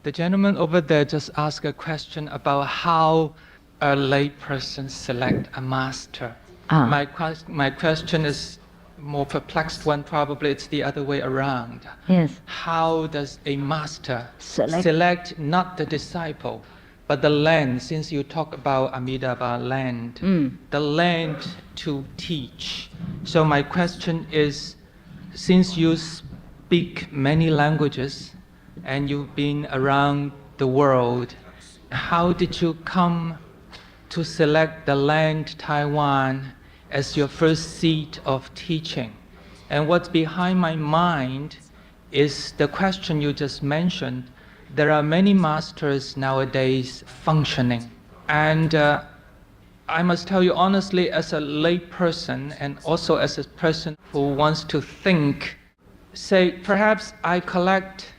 The gentleman over there just asked a question about how a lay person select a master. My question is more perplexed one. Probably it's the other way around. Yes. How does a master select not the disciple, but the land? Since you talk about Amitabha land, the land to teach. So my question is, since you speak many languages and you've been around the world, how did you come to select the land Taiwan as your first seat of teaching? And what's behind my mind is the question you just mentioned. There are many masters nowadays functioning. And I must tell you honestly, as a lay person and also as a person who wants to think, say, perhaps I collect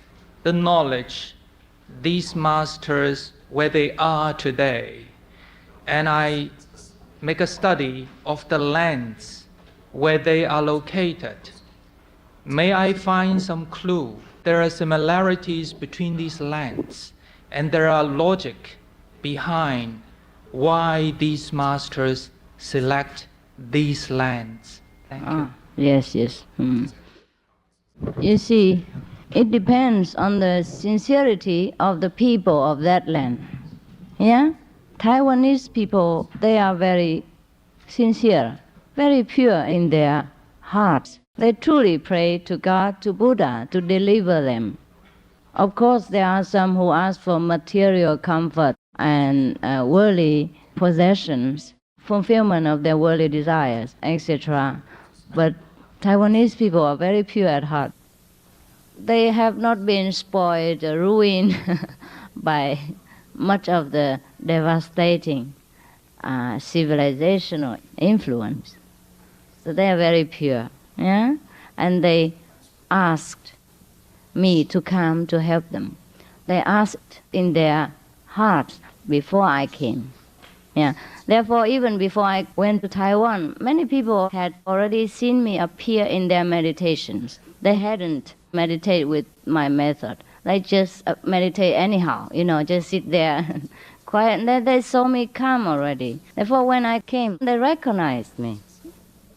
the knowledge, these masters, where they are today, and I make a study of the lands where they are located. May I find some clue? There are similarities between these lands, and there are logic behind why these masters select these lands. Thank you. Yes. You see, it depends on the sincerity of the people of that land. Yeah? Taiwanese people, they are very sincere, very pure in their hearts. They truly pray to God, to Buddha, to deliver them. Of course, there are some who ask for material comfort and worldly possessions, fulfillment of their worldly desires, etc. But Taiwanese people are very pure at heart. They have not been spoiled or ruined by much of the devastating civilizational influence. So they are very pure. Yeah? And they asked me to come to help them. They asked in their hearts before I came. Yeah. Therefore, even before I went to Taiwan, many people had already seen me appear in their meditations. They hadn't meditated with my method. They just meditate anyhow, just sit there quiet. And then they saw me come already. Therefore, when I came, they recognized me.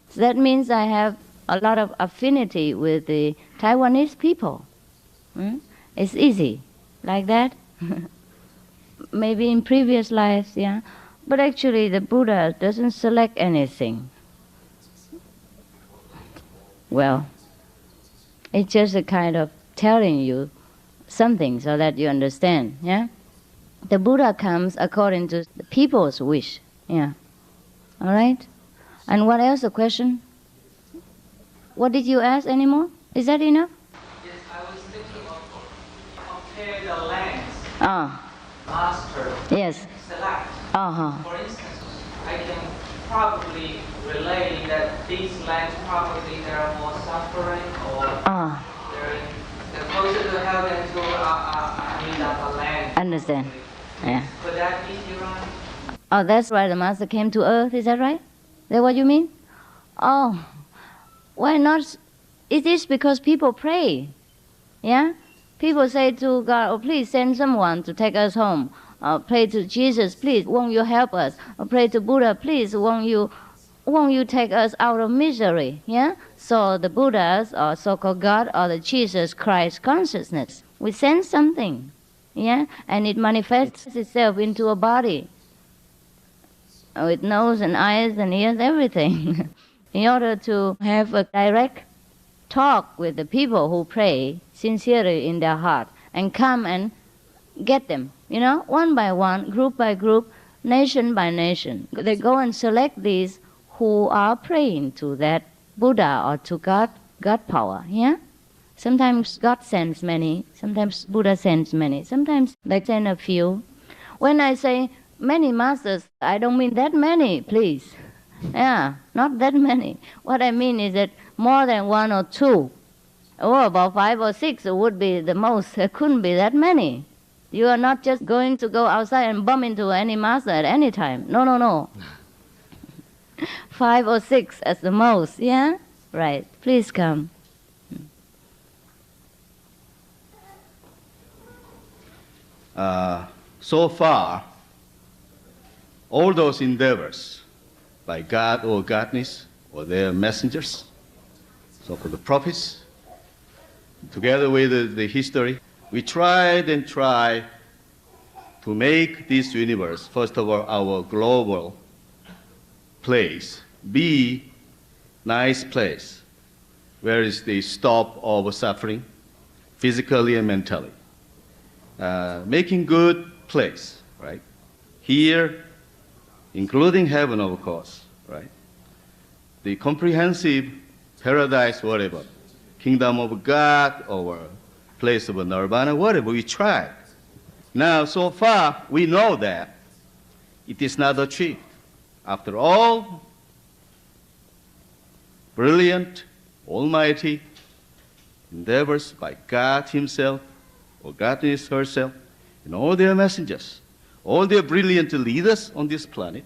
So that means I have a lot of affinity with the Taiwanese people. It's easy, like that. Maybe in previous lives, yeah. But actually, the Buddha doesn't select anything. Well, it's just a kind of telling you something so that you understand, yeah? The Buddha comes according to the people's wish, yeah. All right? And what else, the question? What did you ask anymore? Is that enough? Yes, I was thinking of compare the lands. Master. Yes. Select. For instance, I can probably relate that these lands probably there are more suffering or they're closer to hell than to Amitabha land. Understand. Yeah. Could that be right? Oh, that's why the Master came to earth, is that right? Is that what you mean? Oh, why not? It is because people pray. Yeah? People say to God, oh, please send someone to take us home. Pray to Jesus, please, won't you help us? Or pray to Buddha, please, won't you take us out of misery? Yeah? So the Buddhas, or so-called God, or the Jesus Christ consciousness, we send something, yeah? And it manifests itself into a body with nose and eyes and ears, everything, in order to have a direct talk with the people who pray sincerely in their heart and come and get them, one by one, group by group, nation by nation. They go and select these who are praying to that Buddha or to God power, yeah? Sometimes God sends many, sometimes Buddha sends many, sometimes they send a few. When I say many masters, I don't mean that many, please. Yeah, not that many. What I mean is that more than one or two, or about 5 or 6 would be the most. There couldn't be that many. You are not just going to go outside and bump into any master at any time. No. 5 or 6 as the most, yeah? Right. Please come. So far, all those endeavors by God or godness or their messengers, so-called the prophets, together with the history, we tried and tried to make this universe, first of all, our global place, be nice place, where is the stop of suffering, physically and mentally. Making good place, right? Here, including heaven, of course, right? The comprehensive paradise, whatever, kingdom of God or place of nirvana, whatever, we tried. Now, so far, we know that it is not achieved. After all, brilliant, almighty endeavors by God himself, or Godness herself, and all their messengers, all their brilliant leaders on this planet,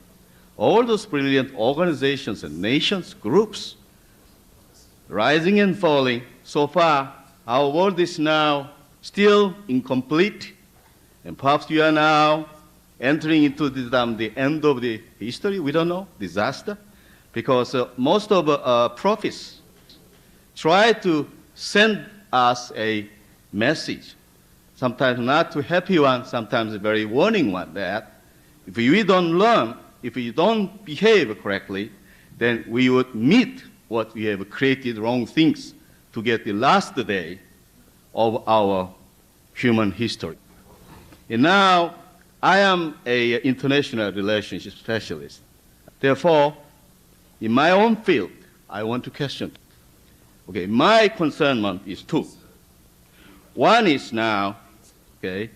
all those brilliant organizations and nations, groups, rising and falling. So far, our world is now still incomplete, and perhaps we are now entering into the end of the history. We don't know, disaster, because most of prophets try to send us a message, sometimes not too happy one, sometimes a very warning one, that if we don't learn, if we don't behave correctly, then we would meet what we have created wrong things to get the last day of our human history. And now, I am an international relationship specialist. Therefore, in my own field, I want to question. Okay, my concern is two. One is now, okay,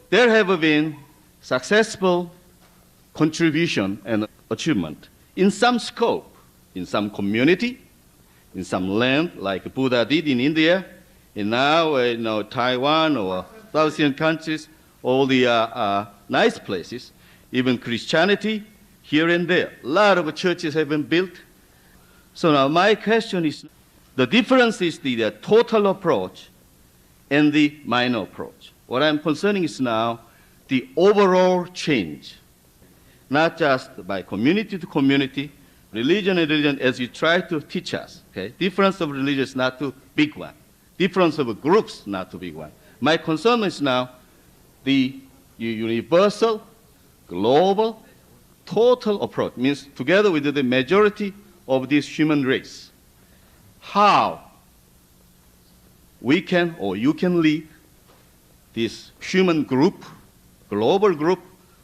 there have been successful contribution and achievement in some scope, in some community, in some land, like Buddha did in India, and now Taiwan or South Asian countries, all the nice places, even Christianity here and there. A lot of churches have been built. So now my question is, the difference is the total approach and the minor approach. What I'm concerning is now the overall change, not just by community to community, religion and religion, as you try to teach us. Okay? Difference of religion is not too big one. Difference of groups, not too big one. My concern is now the universal, global, total approach, means together with the majority of this human race. How we can or you can lead this human group, global group,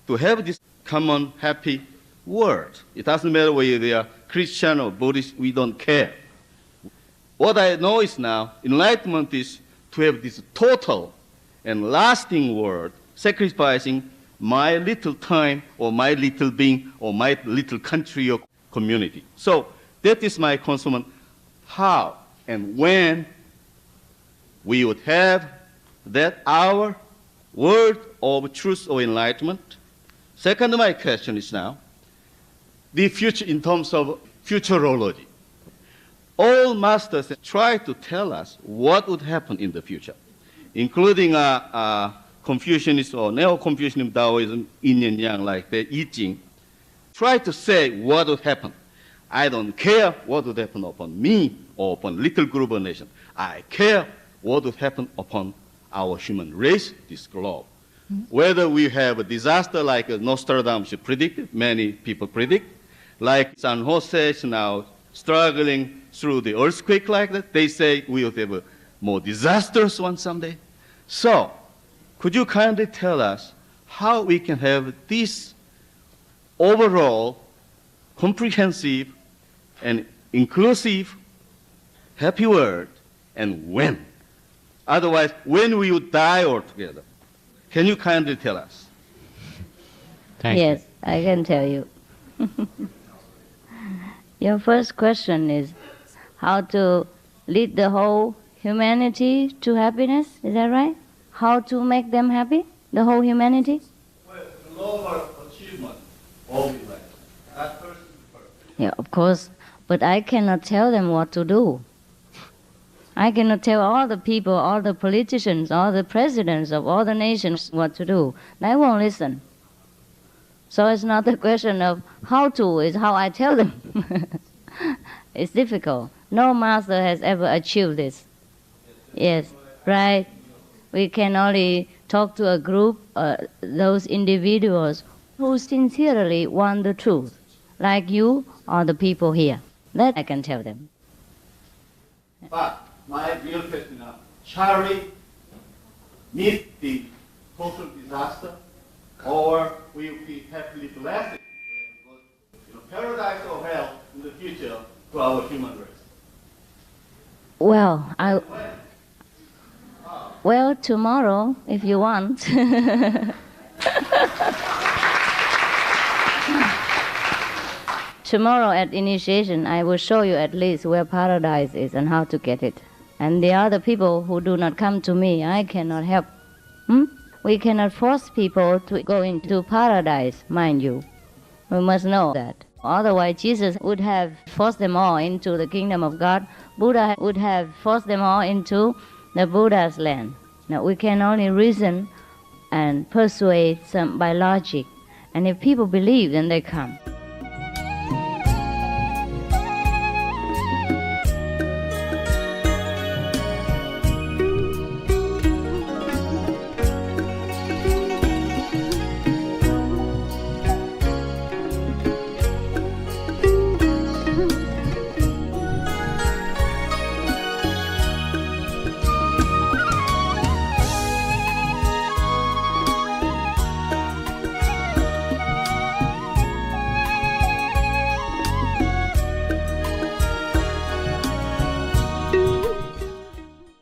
to have this common happy world. It doesn't matter whether they are Christian or Buddhist, we don't care. What I know is now, enlightenment is to have this total and lasting world, sacrificing my little time or my little being or my little country or community. So that is my concern, how and when we would have that our word of truth or enlightenment. Second, my question is now, the future in terms of futurology. All masters try to tell us what would happen in the future, including Confucianism or Neo-Confucianism, Taoism, Yin and Yang, like the I Ching. Try to say what would happen. I don't care what would happen upon me or upon little group of nation. I care what would happen upon our human race, this globe. Whether we have a disaster like Nostradamus predicted, many people predict, like San Jose is now struggling through the earthquake like that, they say we will have a more disastrous one someday. So, could you kindly tell us how we can have this overall comprehensive and inclusive happy world, and when? Otherwise, when we would die altogether. Can you kindly tell us? Thank you. Yes, I can tell you. Your first question is how to lead the whole humanity to happiness, is that right? How to make them happy, the whole humanity? Well, global achievement, all we like. That person first. Yeah, of course, but I cannot tell them what to do. I cannot tell all the people, all the politicians, all the presidents of all the nations what to do. They won't listen. So it's not a question of how to, it's how I tell them. It's difficult. No master has ever achieved this. Yes, right. We can only talk to a group, those individuals who sincerely want the truth, like you or the people here. That I can tell them. But my real question now, shall we meet the total disaster, or will we happily blessed with paradise or hell in the future to our human race? Well, tomorrow, if you want. Tomorrow at initiation, I will show you at least where paradise is and how to get it. And the other people who do not come to me, I cannot help. We cannot force people to go into paradise, mind you. We must know that. Otherwise, Jesus would have forced them all into the kingdom of God. Buddha would have forced them all into the Buddha's land. Now, we can only reason and persuade some by logic. And if people believe, then they come.